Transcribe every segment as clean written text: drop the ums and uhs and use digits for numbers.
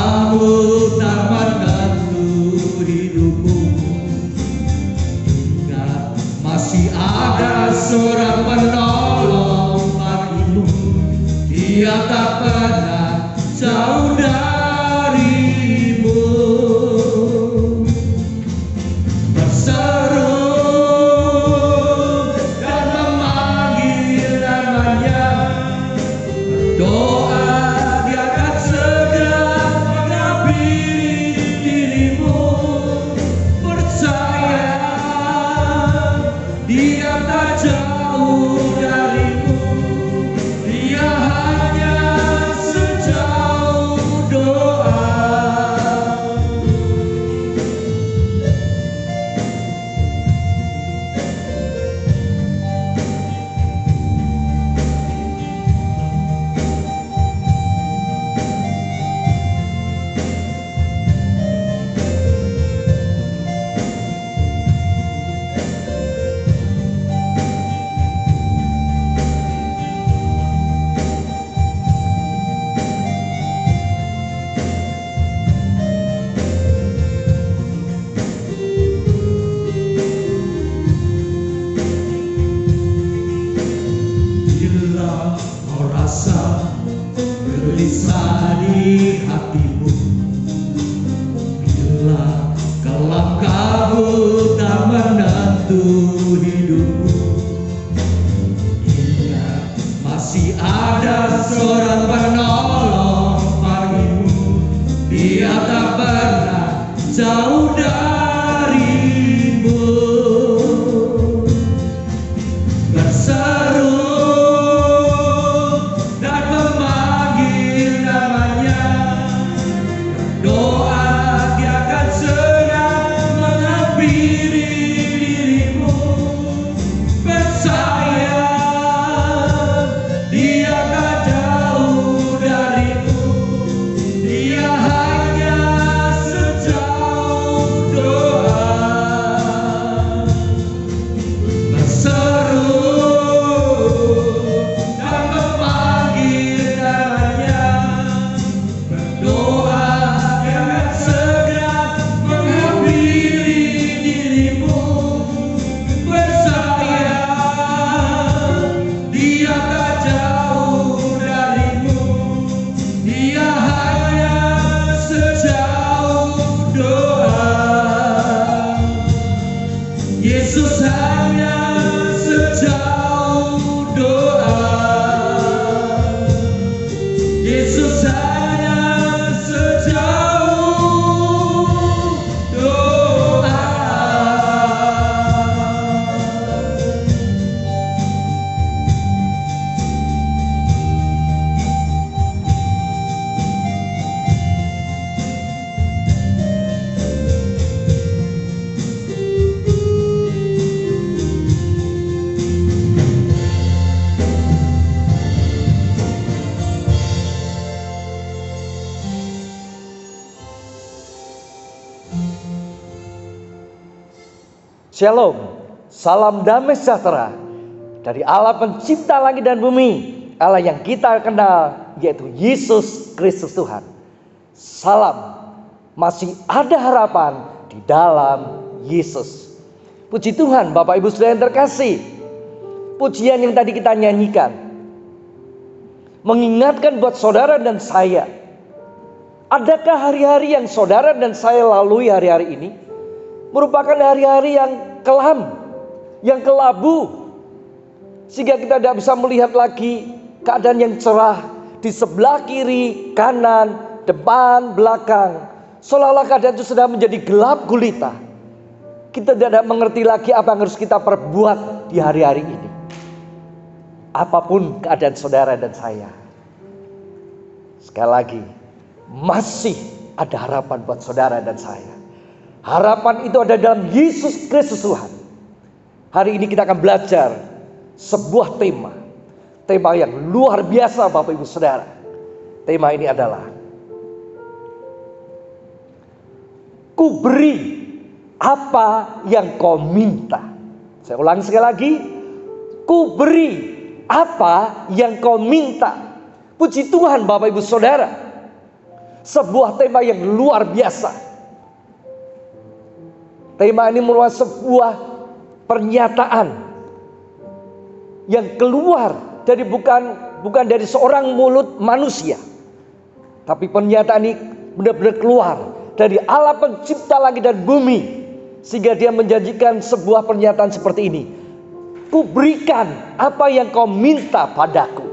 kamu tak menentu hidupku. Ingat masih ada seorang penolong bagimu. Dia tak pernah jauh darimu. Berseru dan memanggil namanya, berdoa dia akan segera menghampiri dirimu. Percaya dia tak jauh darimu. Dia hanya sejauh doa. Bila kau rasa gelisah di hatimu, bila kelam kabut tak menentu hidupmu, ingat masih ada seorang penolong bagimu. Dia tak pernah jauh darimu. Berseru dan memanggil namanya, berdoa dia akan segera menghampiri dirimu. Percaya dia tak jauh darimu. Dia hanya sejauh doa. Berseru dan memanggil namanya, berdoa dia akan segera menghampiri dirimu. Percaya dia tak jauh darimu. Dia hanya sejauh doa. Yesus hanya sejauh doa. Yesus hanya sejauh doa. Shalom, salam damai sejahtera dari Allah pencipta langit dan bumi, Allah yang kita kenal, yaitu Yesus Kristus Tuhan. Salam, masih ada harapan di dalam Yesus. Puji Tuhan, Bapak Ibu Saudara yang terkasih. Pujian yang tadi kita nyanyikan mengingatkan buat saudara dan saya, adakah hari-hari yang saudara dan saya lalui hari-hari ini merupakan hari-hari yang kelam, yang kelabu, sehingga kita tidak bisa melihat lagi keadaan yang cerah di sebelah kiri, kanan, depan, belakang. Seolah-olah keadaan itu sudah menjadi gelap gulita. Kita tidak mengerti lagi apa yang harus kita perbuat di hari-hari ini. Apapun keadaan saudara dan saya, sekali lagi masih ada harapan buat saudara dan saya. Harapan itu ada dalam Yesus Kristus Tuhan. Hari ini kita akan belajar sebuah tema yang luar biasa, Bapak Ibu Saudara. Tema ini adalah ku beri apa yang kau minta. Saya ulangi sekali lagi, ku beri apa yang kau minta. Puji Tuhan Bapak Ibu Saudara, Sebuah tema yang luar biasa. Tema ini merupakan sebuah pernyataan yang keluar dari bukan dari seorang mulut manusia, tapi pernyataan ini benar-benar keluar dari Allah pencipta langit dan bumi, sehingga dia menjanjikan sebuah pernyataan seperti ini. Kuberikan apa yang kau minta padaku.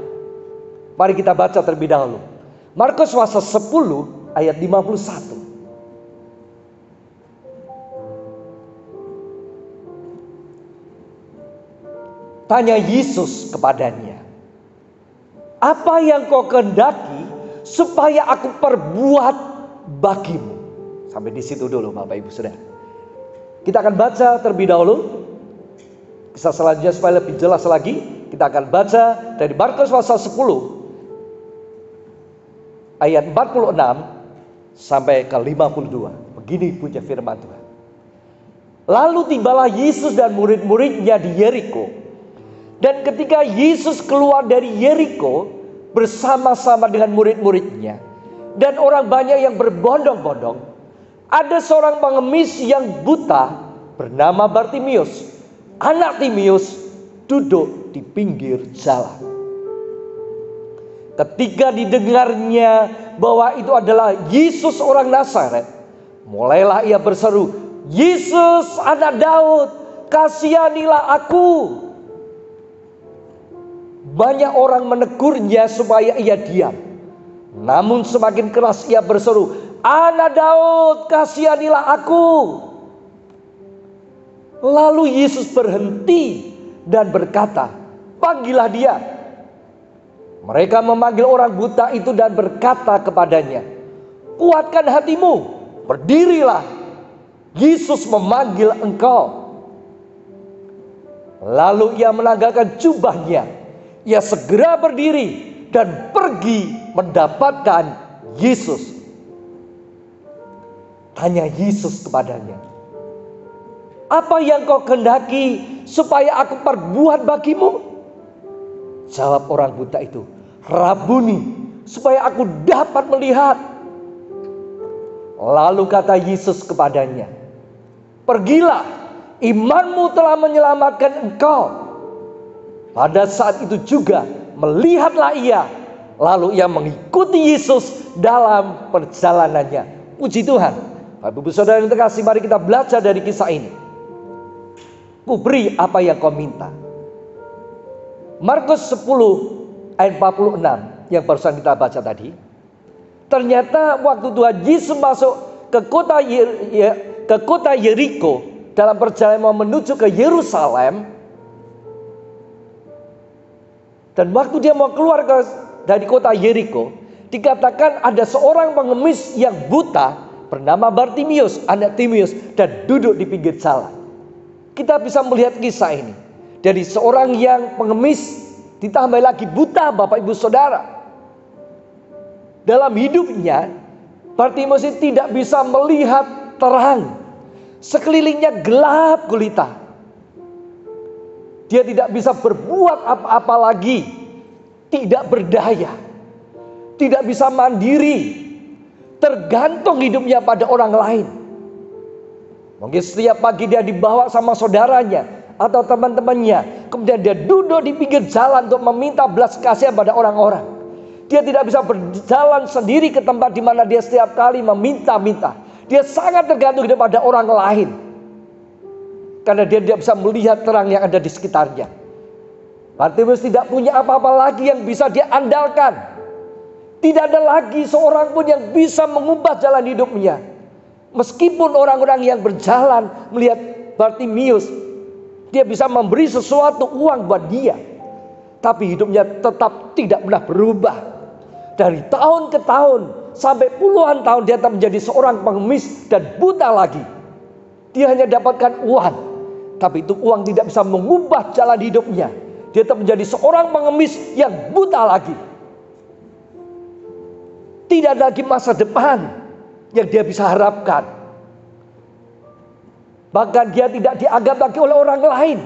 Mari kita baca terlebih dahulu. Markus pasal 10 ayat 51. Tanya Yesus kepadanya, apa yang kau kehendaki supaya aku perbuat bagimu? Sampai di situ dulu Bapak Ibu Saudara. Kita akan baca terlebih dahulu kisah selanjutnya supaya lebih jelas lagi. Kita akan baca dari Markus pasal 10 ayat 46 sampai ke 52. Begini bunyi firman Tuhan. Lalu tibalah Yesus dan murid-muridnya di Yeriko. Dan ketika Yesus keluar dari Yeriko bersama-sama dengan murid-muridnya dan orang banyak yang berbondong-bondong, ada seorang pengemis yang buta bernama Bartimius, anak Timius, duduk di pinggir jalan. Ketika didengarnya bahwa itu adalah Yesus orang Nazaret, mulailah ia berseru, Yesus anak Daud, kasihanilah aku. Banyak orang menegurnya supaya ia diam. Namun semakin keras ia berseru, anak Daud, kasihanilah aku. Lalu Yesus berhenti dan berkata, panggillah dia. Mereka memanggil orang buta itu dan berkata kepadanya, kuatkan hatimu, berdirilah. Yesus memanggil engkau. Lalu ia menanggalkan jubahnya. Ia segera berdiri dan pergi mendapatkan Yesus. Tanya Yesus kepadanya, apa yang kau kehendaki supaya aku perbuat bagimu? Jawab orang buta itu, Rabuni, supaya aku dapat melihat. Lalu kata Yesus kepadanya, pergilah, imanmu telah menyelamatkan engkau. Pada saat itu juga melihatlah ia, lalu ia mengikuti Yesus dalam perjalanannya. Puji Tuhan. Bapak Ibu Saudara yang terkasih, mari kita belajar dari kisah ini. Kuberi apa yang kau minta. Markus 10 ayat 46 yang barusan kita baca tadi. Ternyata waktu Tuhan Yesus masuk ke kota Yeriko dalam perjalanan menuju ke Yerusalem. Dan waktu dia mau keluar dari kota Yeriko, dikatakan ada seorang pengemis yang buta bernama Bartimius, anak Timius, dan duduk di pinggir jalan. Kita bisa melihat kisah ini dari seorang yang pengemis ditambah lagi buta, Bapak Ibu Saudara. Dalam hidupnya Bartimius tidak bisa melihat terang, sekelilingnya gelap gulita. Dia tidak bisa berbuat apa-apa lagi, tidak berdaya, tidak bisa mandiri, tergantung hidupnya pada orang lain. Mungkin setiap pagi dia dibawa sama saudaranya atau teman-temannya, kemudian dia duduk di pinggir jalan untuk meminta belas kasihan pada orang-orang. Dia tidak bisa berjalan sendiri ke tempat di mana dia setiap kali meminta-minta. Dia sangat tergantung kepada orang lain. Karena dia tidak bisa melihat terang yang ada di sekitarnya. Bartimius tidak punya apa-apa lagi yang bisa dia andalkan. Tidak ada lagi seorang pun yang bisa mengubah jalan hidupnya. Meskipun orang-orang yang berjalan melihat Bartimius, dia bisa memberi sesuatu uang buat dia. Tapi hidupnya tetap tidak pernah berubah. Dari tahun ke tahun sampai puluhan tahun dia tetap menjadi seorang pengemis dan buta lagi. Dia hanya dapatkan uang. Tapi itu uang tidak bisa mengubah jalan hidupnya. Dia tetap menjadi seorang pengemis yang buta lagi. Tidak ada lagi masa depan yang dia bisa harapkan. Bahkan dia tidak dianggap lagi oleh orang lain.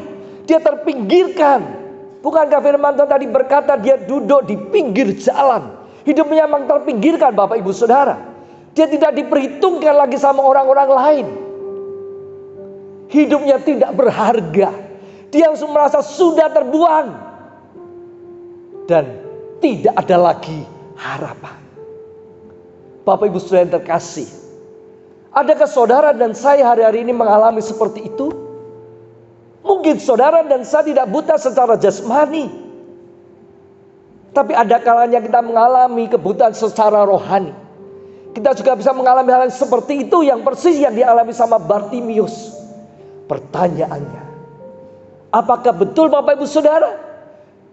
Dia terpinggirkan. Bukankah firman Tuhan tadi berkata dia duduk di pinggir jalan. Hidupnya memang terpinggirkan Bapak Ibu Saudara. Dia tidak diperhitungkan lagi sama orang-orang lain. Hidupnya tidak berharga. Dia merasa sudah terbuang. Dan tidak ada lagi harapan. Bapak Ibu Saudara yang terkasih, adakah saudara dan saya hari-hari ini mengalami seperti itu? Mungkin saudara dan saya tidak buta secara jasmani, tapi ada kalanya kita mengalami kebutaan secara rohani. Kita juga bisa mengalami hal yang seperti itu, yang persis yang dialami sama Bartimius. Pertanyaannya, apakah betul Bapak Ibu Saudara,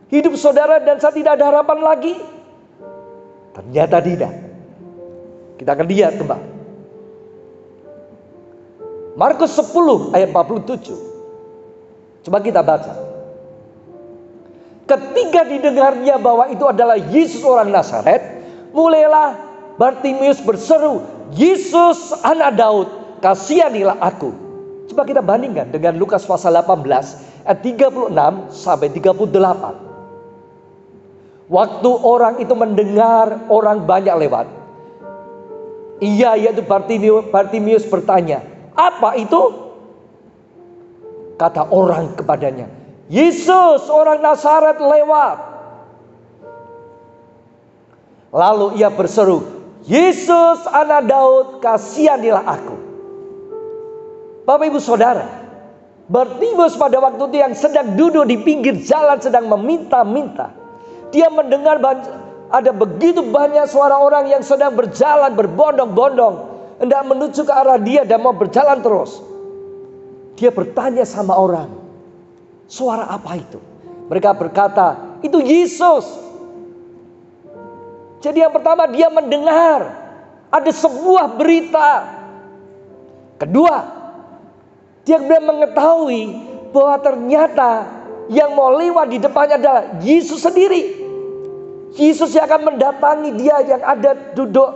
hidup saudara dan saya tidak ada harapan lagi? Ternyata tidak. Kita akan lihat kembali. Markus 10 ayat 47. Coba kita baca. Ketika didengarnya bahwa itu adalah Yesus orang Nazaret, mulailah Bartimius berseru, "Yesus anak Daud, kasihanilah aku." Coba kita bandingkan dengan Lukas pasal 18 ayat 36 sampai 38. Waktu orang itu mendengar orang banyak lewat, ia yaitu Bartimius bertanya, "Apa itu?" Kata orang kepadanya, "Yesus orang Nazaret lewat." Lalu ia berseru, "Yesus anak Daud, kasihanilah aku." Bapak Ibu Saudara, Bartimius pada waktu itu yang sedang duduk di pinggir jalan sedang meminta-minta. Dia mendengar ada begitu banyak suara orang yang sedang berjalan berbondong-bondong hendak menuju ke arah dia dan mau berjalan terus. Dia bertanya sama orang, "Suara apa itu?" Mereka berkata, "Itu Yesus." Jadi yang pertama dia mendengar ada sebuah berita. Kedua, dia kemudian mengetahui bahwa ternyata yang mau lewat di depannya adalah Yesus sendiri. Yesus yang akan mendatangi dia yang ada duduk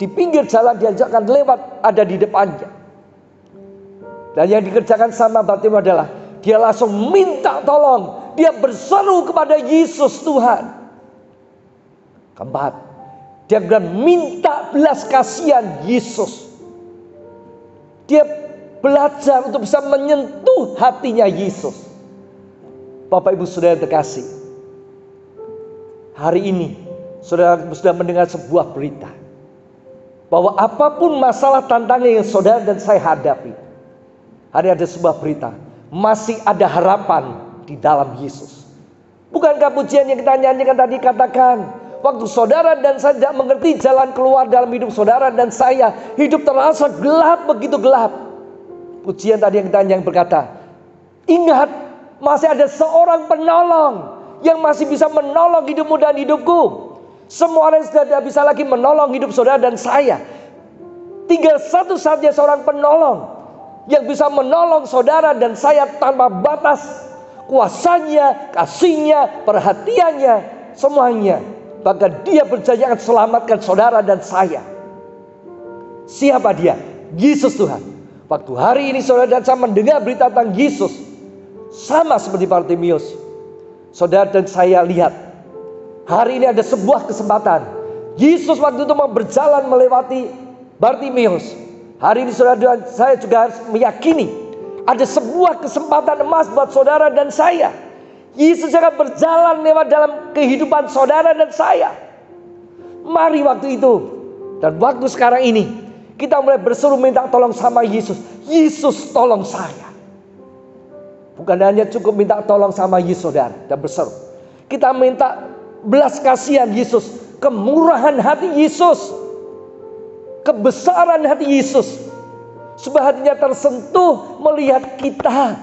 di pinggir jalan, dia akan lewat ada di depannya. Dan yang dikerjakan sama Bartimius adalah dia langsung minta tolong. Dia berseru kepada Yesus Tuhan. Keempat, dia kemudian minta belas kasihan Yesus. Dia belajar untuk bisa menyentuh hatinya Yesus. Bapak Ibu Saudara yang terkasih, hari ini saudara sudah mendengar sebuah berita bahwa apapun masalah tantangan yang saudara dan saya hadapi, hari ada sebuah berita, masih ada harapan di dalam Yesus. Bukankah pujian yang kita nyanyikan tadi katakan, waktu saudara dan saya tidak mengerti jalan keluar dalam hidup saudara dan saya, hidup terasa gelap, begitu gelap. Pujian tadi yang kita nyanyikan berkata, ingat, masih ada seorang penolong yang masih bisa menolong hidupmu dan hidupku. Semua orang sudah tidak bisa lagi menolong hidup saudara dan saya. Tinggal satu saja seorang penolong yang bisa menolong saudara dan saya tanpa batas. Kuasanya, kasihnya, perhatiannya, semuanya. Bahkan dia berjanji akan selamatkan saudara dan saya. Siapa dia? Yesus Tuhan. Waktu hari ini saudara dan saya mendengar berita tentang Yesus, sama seperti Bartimius, saudara dan saya lihat, hari ini ada sebuah kesempatan. Yesus waktu itu mau berjalan melewati Bartimius. Hari ini saudara dan saya juga harus meyakini ada sebuah kesempatan emas buat saudara dan saya. Yesus akan berjalan lewat dalam kehidupan saudara dan saya. Mari waktu itu dan waktu sekarang ini kita mulai berseru minta tolong sama Yesus. Yesus tolong saya. Bukan hanya cukup minta tolong sama Yesus saudara dan berseru. Kita minta belas kasihan Yesus, kemurahan hati Yesus, kebesaran hati Yesus, supaya hatinya tersentuh melihat kita.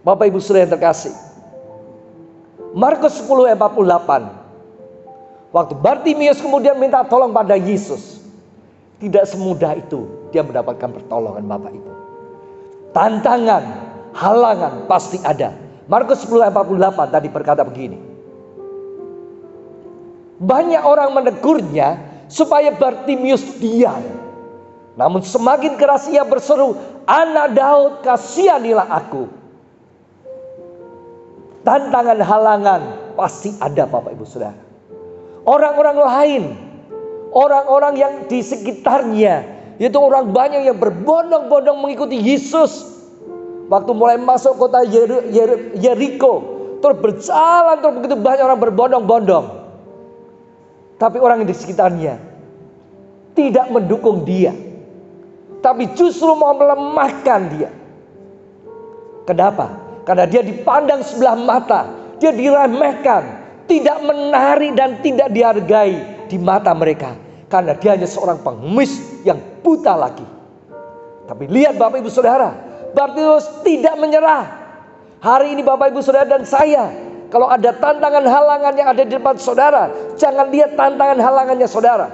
Bapak Ibu Saudara yang terkasih, Markus 10 ayat 48. Waktu Bartimius kemudian minta tolong pada Yesus, tidak semudah itu dia mendapatkan pertolongan Bapak Ibu. Tantangan, halangan pasti ada. Markus 10 ayat 48 tadi berkata begini. Banyak orang menegurnya supaya Bartimius diam. Namun semakin keras ia berseru, "Anak Daud, kasihanilah aku." Tantangan, halangan pasti ada Bapak Ibu Saudara. Orang-orang lain, orang-orang yang di sekitarnya, yaitu orang banyak yang berbondong-bondong mengikuti Yesus. Waktu mulai masuk kota Yeriko, terus berjalan, terus begitu banyak orang berbondong-bondong. Tapi orang di sekitarnya tidak mendukung dia, tapi justru mau melemahkan dia. Kenapa? Karena dia dipandang sebelah mata, dia diremehkan, tidak menarik dan tidak dihargai di mata mereka. Karena dia hanya seorang pengemis yang buta lagi. Tapi lihat Bapak Ibu Saudara, Bartimeus tidak menyerah. Hari ini Bapak Ibu Saudara dan saya, kalau ada tantangan halangan yang ada di depan saudara, jangan lihat tantangan halangannya saudara,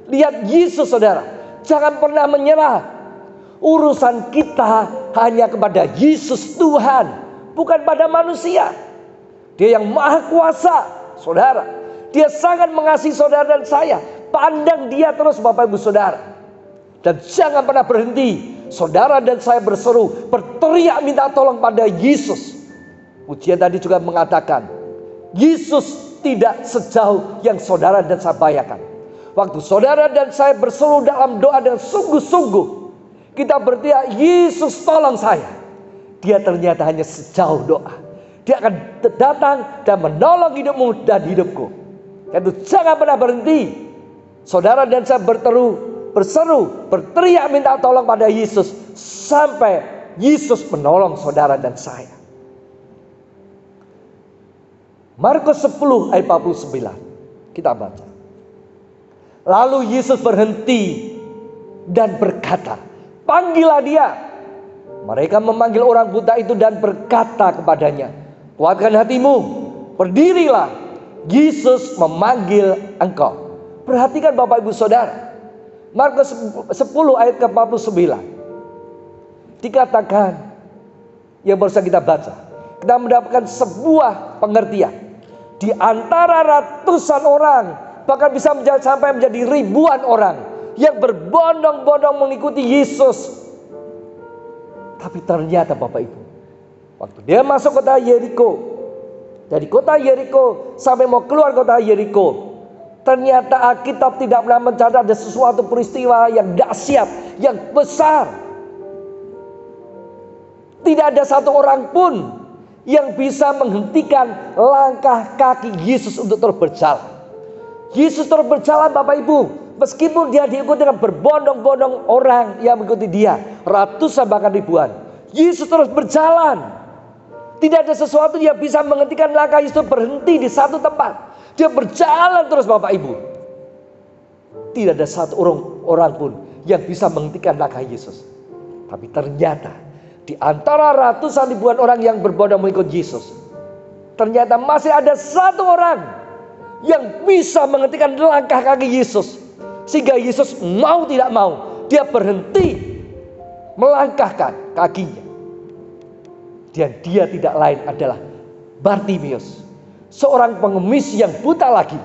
lihat Yesus saudara. Jangan pernah menyerah. Urusan kita hanya kepada Yesus Tuhan, bukan pada manusia. Dia yang maha kuasa saudara. Dia sangat mengasihi saudara dan saya. Pandang dia terus Bapak Ibu Saudara. Dan jangan pernah berhenti. Saudara dan saya berseru, berteriak minta tolong pada Yesus. Pujian tadi juga mengatakan, Yesus tidak sejauh yang saudara dan saya bayangkan. Waktu saudara dan saya berseru dalam doa dengan sungguh-sungguh, kita berteriak, Yesus tolong saya. Dia ternyata hanya sejauh doa. Dia akan datang dan menolong hidupmu dan hidupku. Itu jangan pernah berhenti. Saudara dan saya berseru, berteriak minta tolong pada Yesus, sampai Yesus menolong saudara dan saya. Markus 10 ayat 49. Kita baca. Lalu Yesus berhenti dan berkata, panggillah dia. Mereka memanggil orang buta itu dan berkata kepadanya, kuatkan hatimu, berdirilah, Yesus memanggil engkau. Perhatikan Bapak Ibu Saudara, Markus 10 ayat ke-49. Dikatakan, yang barusan kita baca, kita mendapatkan sebuah pengertian. Di antara ratusan orang, bahkan bisa sampai menjadi ribuan orang yang berbondong-bondong mengikuti Yesus. Tapi ternyata Bapak Ibu, waktu dia masuk kota Yeriko, dari kota Yeriko sampai mau keluar kota Yeriko, ternyata Alkitab tidak pernah mencatat ada sesuatu peristiwa yang dahsyat, yang besar. Tidak ada satu orang pun yang bisa menghentikan langkah kaki Yesus untuk terus berjalan. Yesus terus berjalan Bapak Ibu, meskipun dia diikuti dengan berbondong-bondong orang yang mengikuti dia, ratusan bahkan ribuan. Yesus terus berjalan. Tidak ada sesuatu yang bisa menghentikan langkah Yesus berhenti di satu tempat. Dia berjalan terus Bapak Ibu. Tidak ada satu orang pun yang bisa menghentikan langkah Yesus. Tapi ternyata di antara ratusan ribuan orang yang berbondong mengikut Yesus, ternyata masih ada satu orang yang bisa menghentikan langkah kaki Yesus. Sehingga Yesus mau tidak mau, dia berhenti melangkahkan kakinya. Dan dia tidak lain adalah Bartimeus, seorang pengemis yang buta lagi.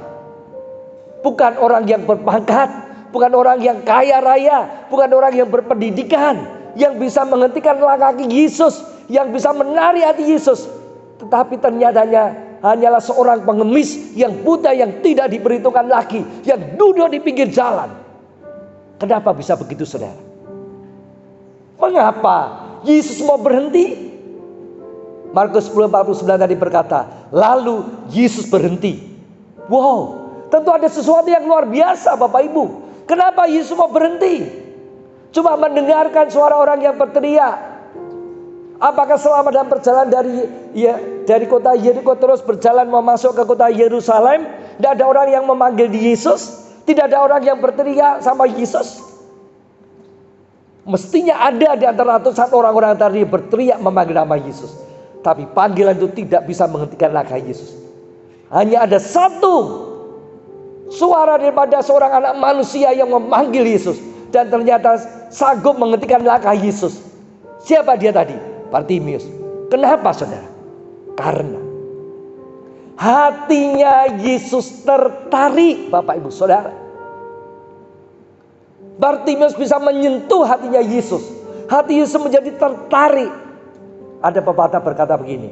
Bukan orang yang berpangkat, bukan orang yang kaya raya, bukan orang yang berpendidikan, yang bisa menghentikan langkah kaki Yesus, yang bisa menarik hati Yesus. Tetapi ternyata hanyalah seorang pengemis yang buta, yang tidak diperhitungkan lagi, yang duduk di pinggir jalan. Kenapa bisa begitu saudara? Mengapa Yesus mau berhenti? Markus 10:49 tadi berkata, lalu Yesus berhenti. Wow, tentu ada sesuatu yang luar biasa Bapak Ibu. Kenapa Yesus mau berhenti? Cuma mendengarkan suara orang yang berteriak. Apakah selama dalam perjalanan dari kota Yeriko terus berjalan mau masuk ke kota Yerusalem, tidak ada orang yang memanggil Yesus? Tidak ada orang yang berteriak sama Yesus? Mestinya ada di antara ratusan orang-orang tadi berteriak memanggil nama Yesus. Tapi panggilan itu tidak bisa menghentikan langkah Yesus. Hanya ada satu suara daripada seorang anak manusia yang memanggil Yesus. Dan ternyata sanggup menghentikan langkah Yesus. Siapa dia tadi? Bartimeus. Kenapa saudara? Karena hatinya Yesus tertarik Bapak Ibu Saudara. Bartimeus bisa menyentuh hatinya Yesus. Hati Yesus menjadi tertarik. Ada pepatah berkata begini,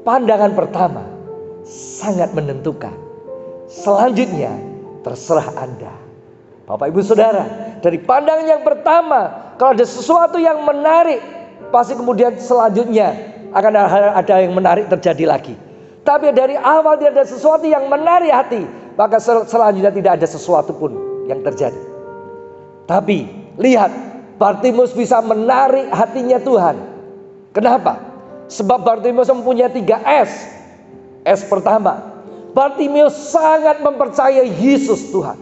pandangan pertama sangat menentukan. Selanjutnya Terserah Anda. Bapak Ibu Saudara, dari pandangan yang pertama, kalau ada sesuatu yang menarik, pasti kemudian selanjutnya akan ada yang menarik terjadi lagi. Tapi dari awal dia ada sesuatu yang menarik hati, maka selanjutnya tidak ada sesuatu pun yang terjadi. Tapi lihat, Bartimeus bisa menarik hatinya Tuhan. Kenapa? Sebab Bartimeus mempunyai 3 S. S pertama, Bartimeus sangat mempercayai Yesus Tuhan.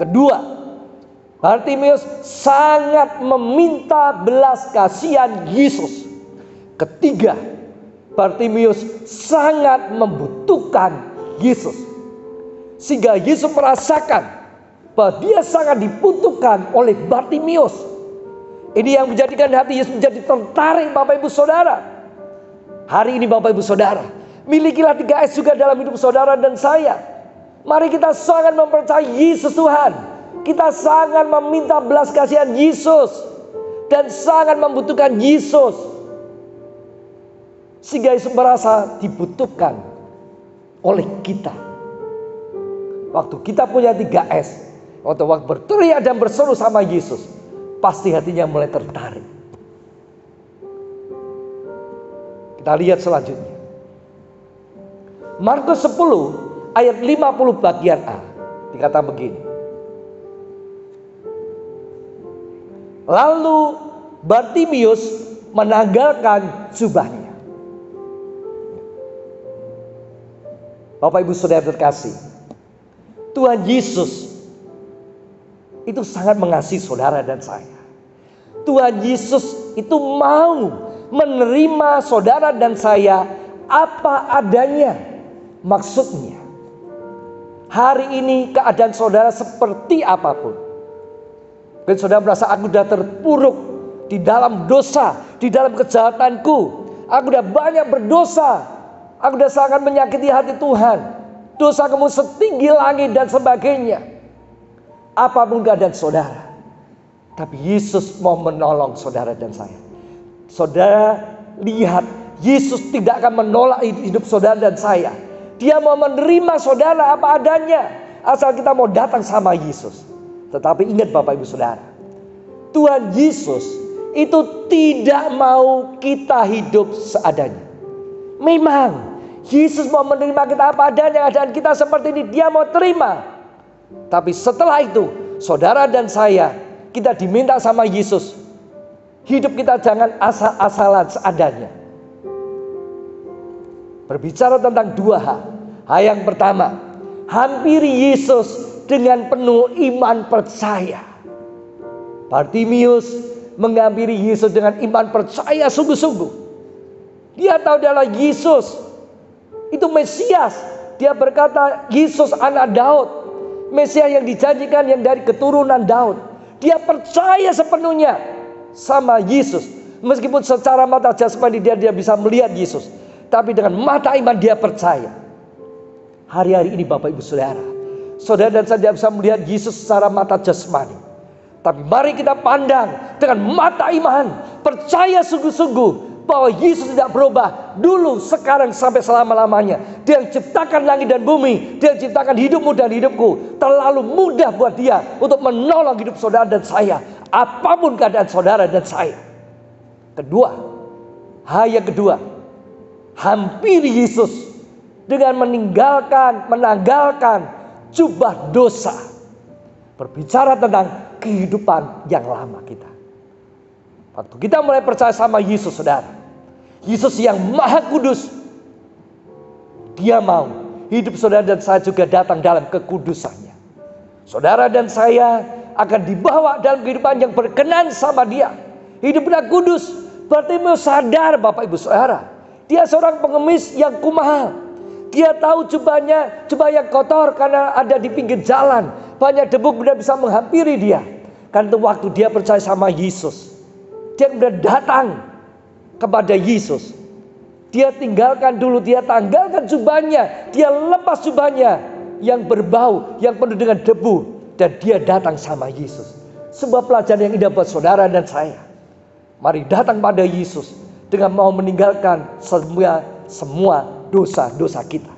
Kedua, Bartimeus sangat meminta belas kasihan Yesus. Ketiga, Bartimeus sangat membutuhkan Yesus. Sehingga Yesus merasakan bahwa dia sangat dibutuhkan oleh Bartimeus. Ini yang menjadikan hati Yesus menjadi tertarik, Bapak Ibu Saudara. Hari ini Bapak Ibu Saudara, milikilah 3S juga dalam hidup saudara dan saya. Mari kita sangat mempercayai Yesus Tuhan. Kita sangat meminta belas kasihan Yesus. Dan sangat membutuhkan Yesus. Sehingga Yesus merasa dibutuhkan oleh kita. Waktu kita punya 3S. Waktu berteriak dan berseru sama Yesus, pasti hatinya mulai tertarik. Kita lihat selanjutnya. Markus 10 ayat 50 bagian A. Dikata begini. Lalu Bartimeus menanggalkan jubahnya. Bapak Ibu Saudara terkasih, Tuhan Yesus itu sangat mengasihi saudara dan saya. Tuhan Yesus itu mau menerima saudara dan saya apa adanya. Maksudnya, hari ini keadaan saudara seperti apapun. Dan saudara merasa aku sudah terpuruk di dalam dosa, di dalam kejahatanku. Aku sudah banyak berdosa. Aku sudah sangat menyakiti hati Tuhan. Dosa kamu setinggi langit dan sebagainya. Apapun keadaan saudara. Tapi Yesus mau menolong saudara dan saya. Saudara lihat, Yesus tidak akan menolak hidup saudara dan saya. Dia mau menerima saudara apa adanya. Asal kita mau datang sama Yesus. Tetapi ingat Bapak Ibu Saudara, Tuhan Yesus itu tidak mau kita hidup seadanya. Memang Yesus mau menerima kita apa adanya. Keadaan kita seperti ini dia mau terima. Tapi setelah itu saudara dan saya, kita diminta sama Yesus, hidup kita jangan asal-asalan seadanya. Berbicara tentang 2 hal. Hal yang pertama, hampiri Yesus dengan penuh iman percaya. Bartimeus menghampiri Yesus dengan iman percaya sungguh-sungguh. Dia tahu adalah Yesus itu Mesias. Dia berkata Yesus anak Daud, Mesias yang dijanjikan yang dari keturunan Daud. Dia percaya sepenuhnya sama Yesus. Meskipun secara mata jasmani dia bisa melihat Yesus, tapi dengan mata iman dia percaya. Hari-hari ini Bapak Ibu Saudara, saudara dan saya tidak bisa melihat Yesus secara mata jasmani. Tapi mari kita pandang dengan mata iman, percaya sungguh-sungguh bahwa Yesus tidak berubah dulu, sekarang, sampai selama-lamanya. Dia yang ciptakan langit dan bumi, dia yang ciptakan hidupmu dan hidupku. Terlalu mudah buat dia untuk menolong hidup saudara dan saya, apapun keadaan saudara dan saya. Kedua, hal yang kedua, hampiri Yesus dengan menanggalkan jubah dosa. Berbicara tentang kehidupan yang lama kita. Waktu kita mulai percaya sama Yesus, saudara, Yesus yang maha kudus, dia mau hidup saudara dan saya juga datang dalam kekudusannya. Saudara dan saya akan dibawa dalam kehidupan yang berkenan sama dia. Hidupnya kudus. Bartimeus sadar Bapak Ibu Saudara, dia seorang pengemis yang kumal. Dia tahu jubahnya, jubah yang kotor karena ada di pinggir jalan. Banyak debu kemudian bisa menghampiri dia. Karena itu waktu dia percaya sama Yesus, dia kemudian datang kepada Yesus. Dia tinggalkan dulu, dia tanggalkan jubahnya, dia lepas jubahnya yang berbau, yang penuh dengan debu, dan dia datang sama Yesus. Sebuah pelajaran yang indah buat saudara dan saya. Mari datang pada Yesus dengan mau meninggalkan semua dosa-dosa kita.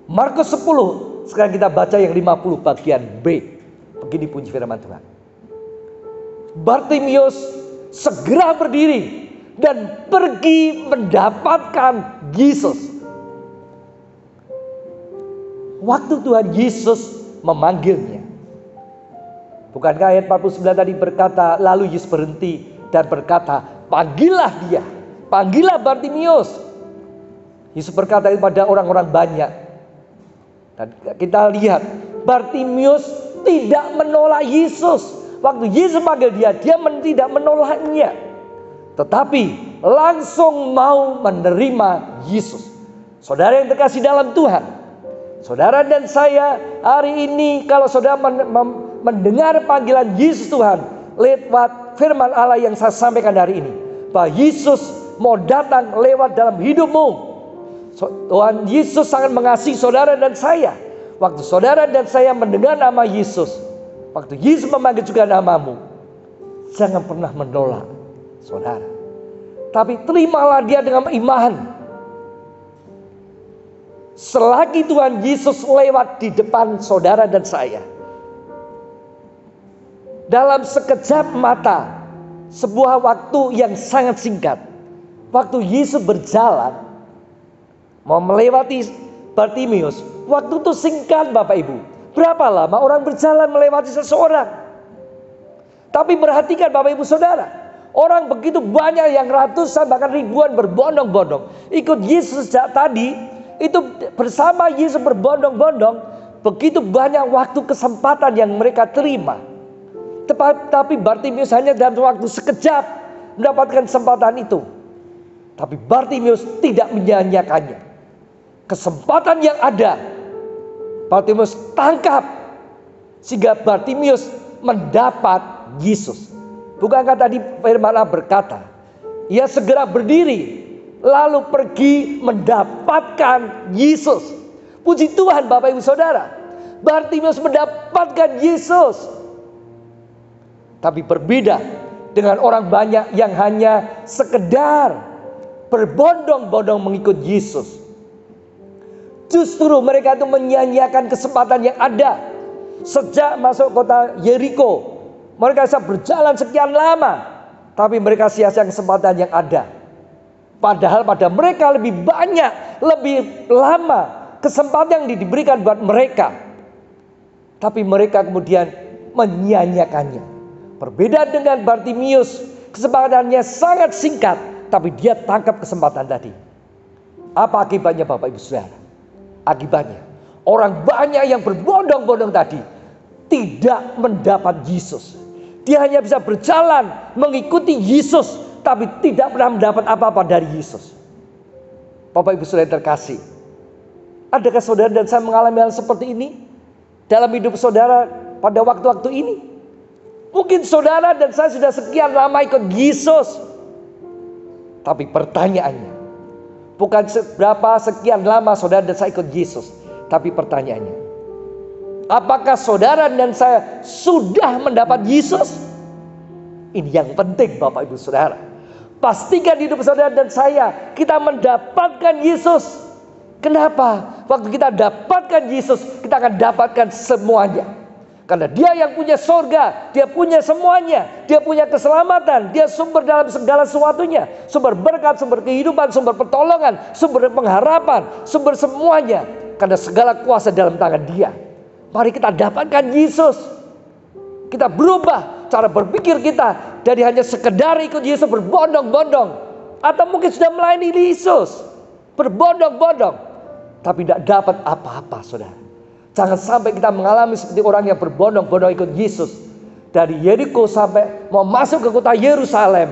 Markus 10, sekarang kita baca yang 50 bagian B. Begini bunyi firman Tuhan. Bartimius segera berdiri dan pergi mendapatkan Yesus. Waktu Tuhan Yesus memanggilnya. Bukankah ayat 49 tadi berkata, lalu Yesus berhenti dan berkata, panggillah dia, panggillah Bartimius. Yesus berkata kepada orang-orang banyak. Dan kita lihat Bartimius tidak menolak Yesus. Waktu Yesus panggil dia tidak menolaknya. Tetapi langsung mau menerima Yesus. Saudara yang terkasih dalam Tuhan, saudara dan saya hari ini kalau saudara mendengar panggilan Yesus Tuhan lewat firman Allah yang saya sampaikan hari ini, bahwa Yesus mau datang lewat dalam hidupmu. Tuhan Yesus sangat mengasihi saudara dan saya. Waktu saudara dan saya mendengar nama Yesus, waktu Yesus memanggil juga namamu, jangan pernah menolak saudara. Tapi terimalah dia dengan iman. Selagi Tuhan Yesus lewat di depan saudara dan saya, dalam sekejap mata, sebuah waktu yang sangat singkat, waktu Yesus berjalan mau melewati Bartimius, waktu itu singkat Bapak Ibu. Berapa lama orang berjalan melewati seseorang? Tapi perhatikan Bapak Ibu Saudara, orang begitu banyak yang ratusan bahkan ribuan berbondong-bondong ikut Yesus sejak tadi. Itu bersama Yesus berbondong-bondong. Begitu banyak waktu kesempatan yang mereka terima. Tapi Bartimius hanya dalam waktu sekejap mendapatkan kesempatan itu. Tapi Bartimius tidak menyia-nyiakannya. Kesempatan yang ada, Bartimius tangkap, sehingga Bartimius mendapat Yesus. Bukankah tadi firman Allah berkata, ia segera berdiri lalu pergi mendapatkan Yesus. Puji Tuhan Bapak Ibu Saudara, Bartimius mendapatkan Yesus. Tapi berbeda dengan orang banyak yang hanya sekedar berbondong-bondong mengikut Yesus. Justru mereka itu menyia-nyiakan kesempatan yang ada. Sejak masuk kota Yeriko, mereka bisa berjalan sekian lama, tapi mereka sia-sia kesempatan yang ada. Padahal pada mereka lebih banyak, lebih lama kesempatan yang diberikan buat mereka. Tapi mereka kemudian menyia-nyiakannya. Berbeda dengan Bartimius, kesempatannya sangat singkat, tapi dia tangkap kesempatan tadi. Apa akibatnya Bapak Ibu Saudara? Akibatnya orang banyak yang berbondong-bondong tadi tidak mendapat Yesus. Dia hanya bisa berjalan mengikuti Yesus, tapi tidak pernah mendapat apa-apa dari Yesus. Bapak Ibu Saudara terkasih, adakah saudara dan saya mengalami hal seperti ini dalam hidup saudara pada waktu-waktu ini? Mungkin saudara dan saya sudah sekian lama ikut Yesus, tapi pertanyaannya, bukan seberapa sekian lama saudara dan saya ikut Yesus, tapi pertanyaannya, apakah saudara dan saya sudah mendapat Yesus? Ini yang penting Bapak Ibu Saudara. Pastikan hidup saudara dan saya kita mendapatkan Yesus. Kenapa? Waktu kita dapatkan Yesus, kita akan dapatkan semuanya. Karena dia yang punya sorga, dia punya semuanya, dia punya keselamatan, dia sumber dalam segala sesuatunya, sumber berkat, sumber kehidupan, sumber pertolongan, sumber pengharapan, sumber semuanya. Karena segala kuasa dalam tangan dia. Mari kita dapatkan Yesus. Kita berubah cara berpikir kita dari hanya sekedar ikut Yesus berbondong-bondong, atau mungkin sudah melayani Yesus berbondong-bondong, tapi tidak dapat apa-apa saudara. Jangan sampai kita mengalami seperti orang yang berbondong-bondong ikut Yesus. Dari Yeriko sampai mau masuk ke kota Yerusalem,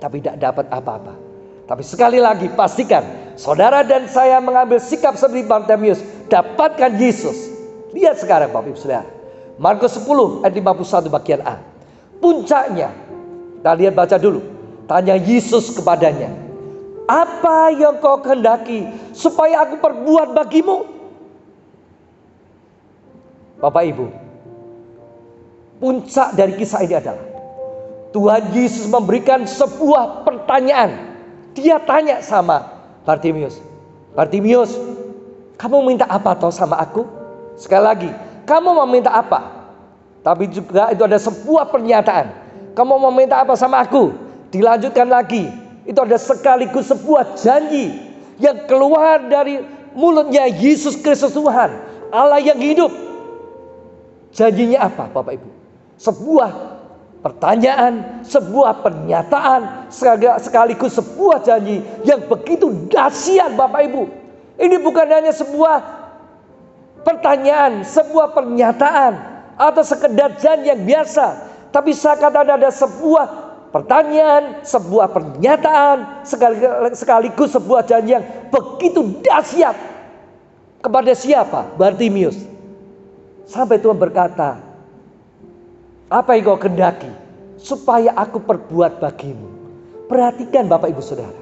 tapi tidak dapat apa-apa. Tapi sekali lagi pastikan saudara dan saya mengambil sikap seperti Bartimius. Dapatkan Yesus. Lihat sekarang Bapak Ibu Saudara, Markus 10 ayat 51 bagian A. Puncaknya, kita lihat baca dulu. Tanya Yesus kepadanya, apa yang kau kehendaki supaya aku perbuat bagimu? Bapak Ibu, puncak dari kisah ini adalah Tuhan Yesus memberikan sebuah pertanyaan. Dia tanya sama Bartimius, Bartimius, Kamu minta apa toh sama aku? Sekali lagi, kamu mau minta apa? Tapi juga itu ada sebuah pernyataan. Kamu mau minta apa sama aku? Dilanjutkan lagi. Itu ada sekaligus sebuah janji yang keluar dari mulutnya Yesus Kristus Tuhan, Allah yang hidup. Janjinya apa Bapak Ibu? Sebuah pertanyaan, sebuah pernyataan, sekaligus sebuah janji yang begitu dahsyat Bapak Ibu. Ini bukan hanya sebuah pertanyaan, sebuah pernyataan atau sekedar janji yang biasa, tapi seakan ada sebuah pertanyaan, sebuah pernyataan, sekaligus sebuah janji yang begitu dahsyat. Kepada siapa? Bartimius. Sampai Tuhan berkata, apa yang kau kehendaki supaya aku perbuat bagimu? Perhatikan Bapak Ibu Saudara.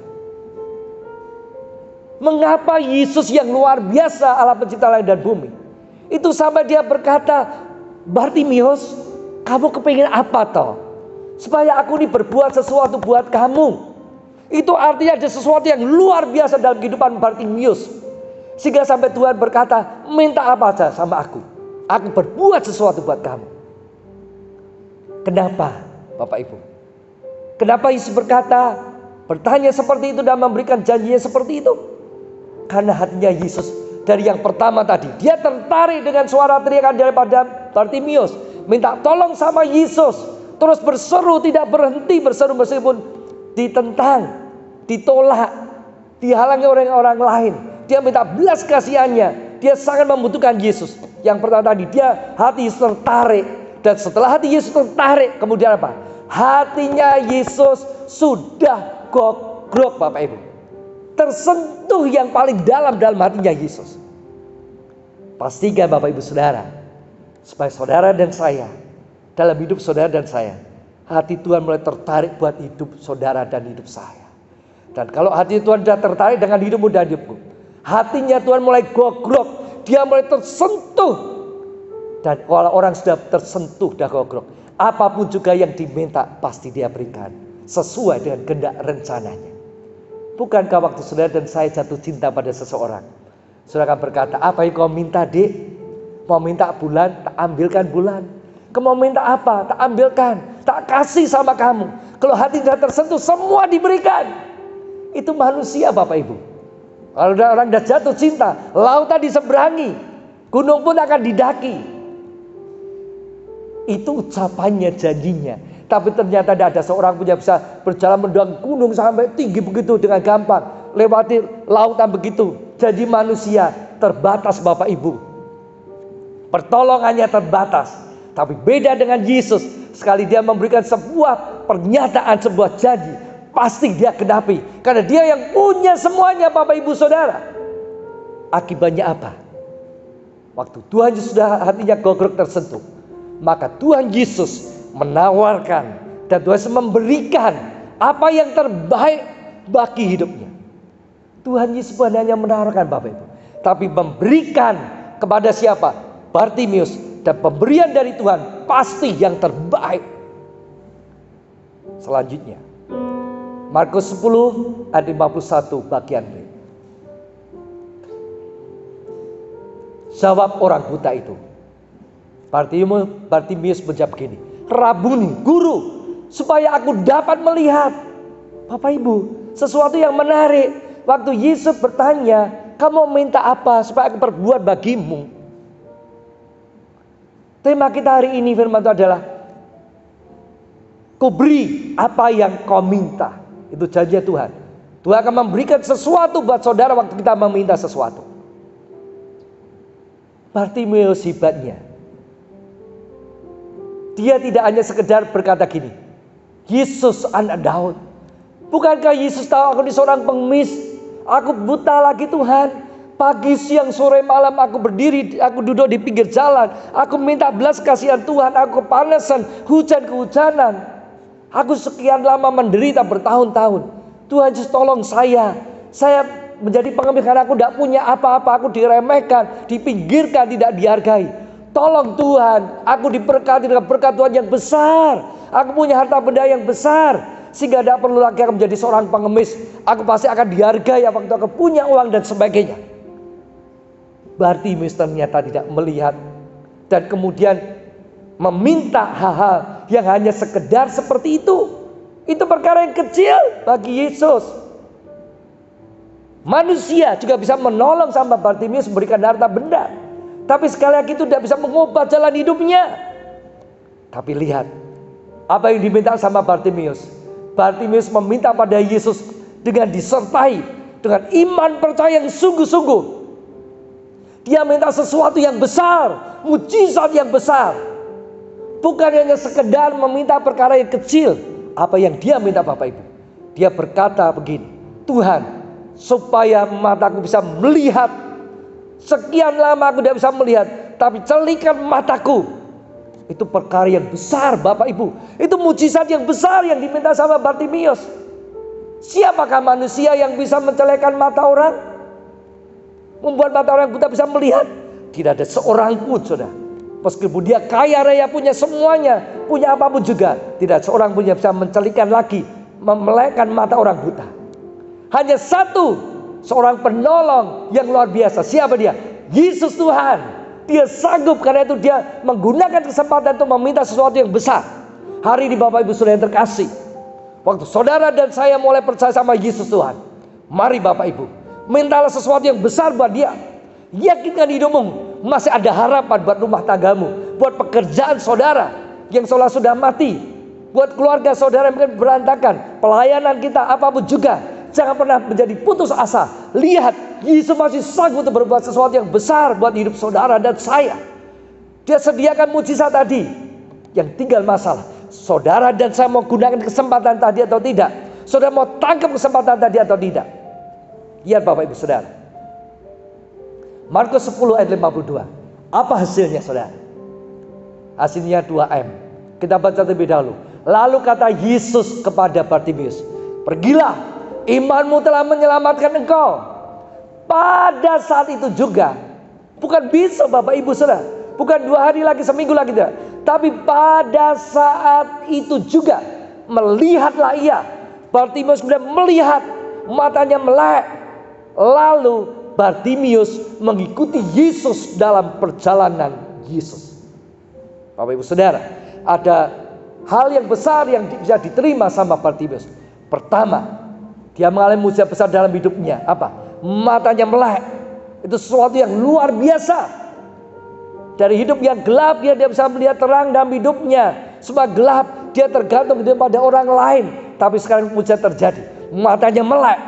Mengapa Yesus yang luar biasa, Allah pencipta langit dan bumi, itu sampai dia berkata, Bartimius, kamu kepingin apa toh? Supaya aku ini berbuat sesuatu buat kamu. Itu artinya ada sesuatu yang luar biasa dalam kehidupan Bartimius. Sehingga sampai Tuhan berkata, minta apa saja sama aku. Aku berbuat sesuatu buat kamu. Kenapa Bapak Ibu? Kenapa Yesus berkata, bertanya seperti itu dan memberikan janjinya seperti itu? Karena hatinya Yesus dari yang pertama tadi, dia tertarik dengan suara teriakan daripada Bartimius, minta tolong sama Yesus. Terus berseru, tidak berhenti berseru meskipun ditentang, ditolak, dihalangi orang-orang lain. Dia minta belas kasihannya. Dia sangat membutuhkan Yesus. Yang pertama tadi, dia hati Yesus tertarik. Dan setelah hati Yesus tertarik, kemudian apa? Hatinya Yesus sudah gogrok Bapak Ibu. Tersentuh yang paling dalam hatinya Yesus. Pastikan Bapak Ibu Saudara, supaya saudara dan saya, dalam hidup saudara dan saya, hati Tuhan mulai tertarik buat hidup saudara dan hidup saya. Dan kalau hati Tuhan sudah tertarik dengan hidupmu dan hidupku, hatinya Tuhan mulai gogrok, dia mulai tersentuh. Dan kalau orang sudah tersentuh dan gogrok, apapun juga yang diminta pasti dia berikan sesuai dengan kehendak rencananya. Bukankah waktu saudara dan saya jatuh cinta pada seseorang, saudara akan berkata, apa yang kau minta dek? Mau minta bulan, tak ambilkan bulan. Kau mau minta apa? Tak ambilkan, tak kasih sama kamu. Kalau hati sudah tersentuh, semua diberikan. Itu manusia Bapak Ibu. Kalau orang sudah jatuh cinta, lautan diseberangi, gunung pun akan didaki. Itu ucapannya, janjinya. Tapi ternyata tidak ada seorang pun yang bisa berjalan mendaki gunung sampai tinggi begitu dengan gampang, lewati lautan begitu. Jadi manusia terbatas Bapak Ibu. Pertolongannya terbatas. Tapi beda dengan Yesus. Sekali dia memberikan sebuah pernyataan, sebuah janji, pasti dia genapi. Karena dia yang punya semuanya Bapak Ibu Saudara. Akibatnya apa? Waktu Tuhan Yesus sudah hatinya gogrok tersentuh, maka Tuhan Yesus menawarkan dan Tuhan Yesus memberikan apa yang terbaik bagi hidupnya. Tuhan Yesus bukan hanya menawarkan Bapak Ibu, tapi memberikan kepada siapa? Bartimius. Dan pemberian dari Tuhan pasti yang terbaik. Selanjutnya, Markus 10 ayat 51 bagian B. Jawab orang buta itu. Bartimius menjawab begini, Rabuni, guru, supaya aku dapat melihat. Bapak Ibu, sesuatu yang menarik. Waktu Yesus bertanya, kamu minta apa supaya aku perbuat bagimu? Tema kita hari ini firman itu adalah, ku beri apa yang kau minta. Itu janji Tuhan. Tuhan akan memberikan sesuatu buat saudara waktu kita meminta sesuatu. Bartimius hebatnya, dia tidak hanya sekedar berkata gini, Yesus anak Daud. Bukankah Yesus tahu aku ini seorang pengemis? Aku buta lagi Tuhan. Pagi, siang, sore, malam aku berdiri, aku duduk di pinggir jalan. Aku minta belas kasihan Tuhan. Aku kepanasan, hujan kehujanan. Aku sekian lama menderita bertahun-tahun. Tuhan Yesus tolong saya. Saya menjadi pengemis karena aku tidak punya apa-apa. Aku diremehkan, dipinggirkan, tidak dihargai. Tolong Tuhan, aku diberkati dengan berkat Tuhan yang besar. Aku punya harta benda yang besar, sehingga tidak perlu lagi aku menjadi seorang pengemis. Aku pasti akan dihargai waktu aku punya uang dan sebagainya. Bartimeus ternyata tidak melihat dan kemudian meminta hal-hal yang hanya sekedar seperti itu. Itu perkara yang kecil bagi Yesus. Manusia juga bisa menolong sama Bartimeus, memberikan harta benda, tapi sekali lagi itu tidak bisa mengubah jalan hidupnya. Tapi lihat apa yang diminta sama Bartimeus. Bartimeus meminta pada Yesus dengan disertai dengan iman percaya yang sungguh-sungguh. Dia minta sesuatu yang besar, mujizat yang besar. Bukan hanya sekedar meminta perkara yang kecil. Apa yang dia minta Bapak Ibu? Dia berkata begini, Tuhan, supaya mataku bisa melihat. Sekian lama aku tidak bisa melihat, tapi celikan mataku. Itu perkara yang besar Bapak Ibu. Itu mujizat yang besar yang diminta sama Bartimeus. Siapakah manusia yang bisa mencelekan mata orang? Membuat mata orang buta bisa melihat? Tidak ada seorang pun, saudara. Meskipun dia kaya raya, punya semuanya, punya apapun juga, tidak seorang pun yang bisa mencelikan lagi, memelekkan mata orang buta. Hanya satu, seorang penolong yang luar biasa. Siapa dia? Yesus Tuhan. Dia sanggup, karena itu dia menggunakan kesempatan untuk meminta sesuatu yang besar. Hari ini Bapak Ibu Saudara yang terkasih, waktu saudara dan saya mulai percaya sama Yesus Tuhan, mari Bapak Ibu, mintalah sesuatu yang besar buat dia. Yakinkan hidupmu masih ada harapan buat rumah tanggamu, buat pekerjaan saudara yang seolah sudah mati, buat keluarga saudara yang mungkin berantakan, pelayanan kita apapun juga. Jangan pernah menjadi putus asa. Lihat, Yesus masih sanggup untuk berbuat sesuatu yang besar buat hidup saudara dan saya. Dia sediakan mujizat tadi. Yang tinggal masalah, saudara dan saya mau gunakan kesempatan tadi atau tidak. Saudara mau tangkap kesempatan tadi atau tidak. Lihat Bapak Ibu Saudara, Markus 10 ayat 52. Apa hasilnya saudara? Hasilnya 2M. Kita baca terlebih dahulu. Lalu kata Yesus kepada Bartimeus, pergilah, imanmu telah menyelamatkan engkau. Pada saat itu juga, bukan besok Bapak Ibu Saudara, bukan 2 hari lagi, seminggu lagi tidak, tapi pada saat itu juga melihatlah ia. Bartimeus kemudian melihat, matanya melek. Lalu Bartimeus mengikuti Yesus dalam perjalanan Yesus. Bapak Ibu Saudara, ada hal yang besar yang bisa diterima sama Bartimeus. Pertama, dia mengalami mujizat besar dalam hidupnya. Apa? Matanya melek. Itu sesuatu yang luar biasa. Dari hidup yang gelap, dia bisa melihat terang dalam hidupnya. Semua gelap, dia tergantung pada orang lain. Tapi sekarang mujizat terjadi. Matanya melek.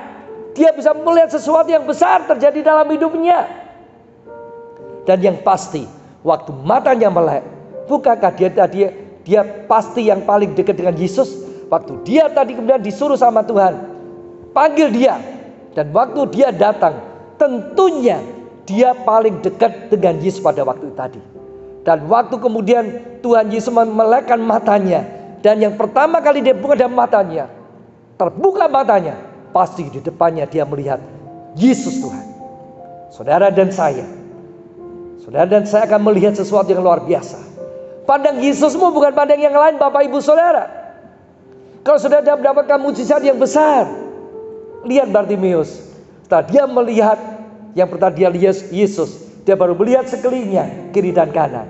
Dia bisa melihat sesuatu yang besar terjadi dalam hidupnya. Dan yang pasti, waktu matanya melek, bukankah dia pasti yang paling dekat dengan Yesus? Waktu dia tadi kemudian disuruh sama Tuhan, panggil dia. Dan waktu dia datang, tentunya dia paling dekat dengan Yesus pada waktu tadi. Dan waktu kemudian Tuhan Yesus memelekkan matanya, dan yang pertama kali dia buka dalam matanya, terbuka matanya, pasti di depannya dia melihat Yesus Tuhan. Saudara dan saya akan melihat sesuatu yang luar biasa. Pandang Yesusmu bukan pandang yang lain Bapak Ibu Saudara. Kalau saudara mendapatkan mujizat yang besar, lihat Bartimeus. Setelah dia melihat, yang pertama dia lihat Yesus, dia baru melihat sekelilingnya kiri dan kanan.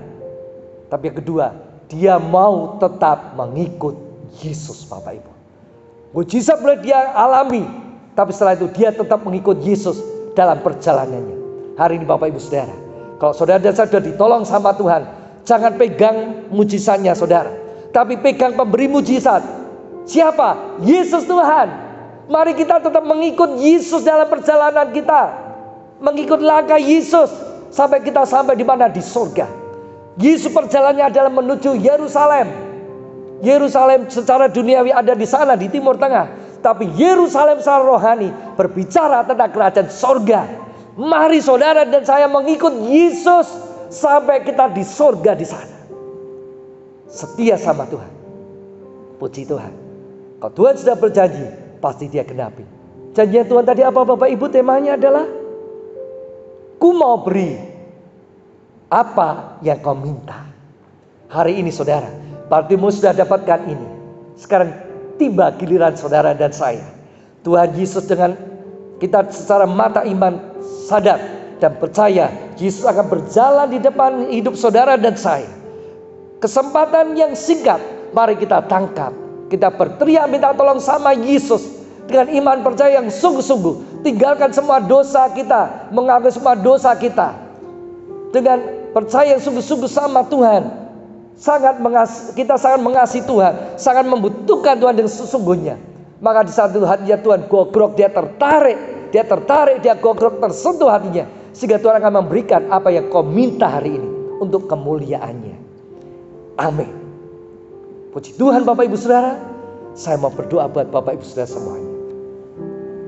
Tapi yang kedua, dia mau tetap mengikut Yesus Bapak Ibu. Mujizat boleh dia alami, tapi setelah itu dia tetap mengikut Yesus dalam perjalanannya. Hari ini Bapak Ibu Saudara, kalau saudara dan saya sudah ditolong sama Tuhan, jangan pegang mujizatnya saudara, tapi pegang pemberi mujizat. Siapa? Yesus Tuhan. Mari kita tetap mengikut Yesus dalam perjalanan kita, mengikut langkah Yesus sampai kita sampai di mana? Di surga. Yesus perjalanannya adalah menuju Yerusalem. Yerusalem secara duniawi ada di sana di Timur Tengah, tapi Yerusalem secara rohani berbicara tentang kerajaan surga. Mari saudara dan saya mengikut Yesus sampai kita di surga di sana. Setia sama Tuhan. Puji Tuhan. Kalau Tuhan sudah berjanji, pasti dia genapi. Janjinya Tuhan tadi apa Bapak Ibu? Temanya adalah, ku mau beri apa yang kau minta. Hari ini saudara, Bartimeus sudah dapatkan ini. Sekarang tiba giliran saudara dan saya. Tuhan Yesus dengan kita secara mata iman sadar dan percaya Yesus akan berjalan di depan hidup saudara dan saya. Kesempatan yang singkat, mari kita tangkap. Kita berteriak minta tolong sama Yesus dengan iman percaya yang sungguh-sungguh. Tinggalkan semua dosa kita, mengaku semua dosa kita. Dengan percaya yang sungguh-sungguh sama Tuhan. Kita sangat mengasihi Tuhan, sangat membutuhkan Tuhan yang sesungguhnya. Maka di satu hatinya Tuhan gogrok, dia tertarik, dia gogrok, tersentuh hatinya. Sehingga Tuhan akan memberikan apa yang kau minta hari ini untuk kemuliaannya. Amin. Puji Tuhan Bapak Ibu Saudara. Saya mau berdoa buat Bapak Ibu Saudara semuanya.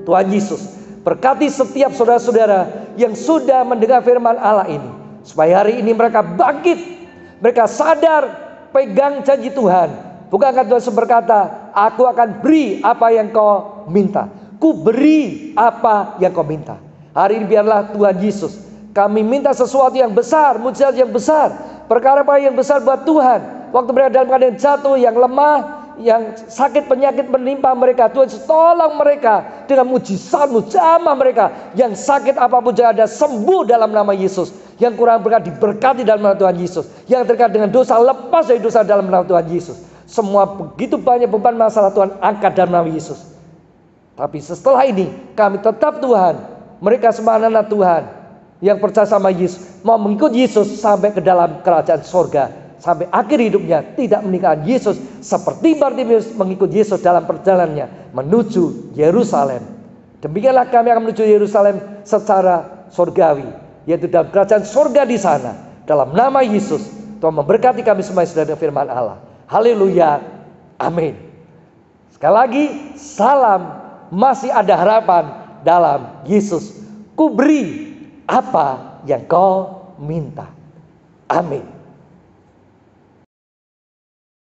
Tuhan Yesus berkati setiap saudara-saudara yang sudah mendengar firman Allah ini. Supaya hari ini mereka bangkit. Mereka sadar pegang janji Tuhan. Bukankah Tuhan berkata, aku akan beri apa yang kau minta. Ku beri apa yang kau minta. Hari ini biarlah Tuhan Yesus, kami minta sesuatu yang besar, mujizat yang besar. Perkara apa yang besar buat Tuhan. Waktu mereka dalam keadaan jatuh, yang lemah, yang sakit penyakit menimpa mereka, Tuhan tolong mereka dengan mujizat-Mu, jamah mereka. Yang sakit apapun jangan ada, sembuh dalam nama Yesus. Yang kurang berkat diberkati dalam nama Tuhan Yesus. Yang terkait dengan dosa, lepas dari dosa dalam nama Tuhan Yesus. Semua begitu banyak beban masalah Tuhan angkat dalam nama Yesus. Tapi setelah ini kami tetap Tuhan, mereka semua anak Tuhan yang percaya sama Yesus, mau mengikut Yesus sampai ke dalam kerajaan sorga, sampai akhir hidupnya tidak meninggalkan Yesus, seperti Bartimeus mengikut Yesus dalam perjalanannya menuju Yerusalem. Demikianlah kami akan menuju Yerusalem secara sorgawi, yaitu dalam kerajaan sorga di sana. Dalam nama Yesus, Tuhan memberkati kami semua yang sudah dengar firman Allah. Haleluya, amin. Sekali lagi, salam, masih ada harapan dalam Yesus. Ku beri apa yang kau minta. Amin.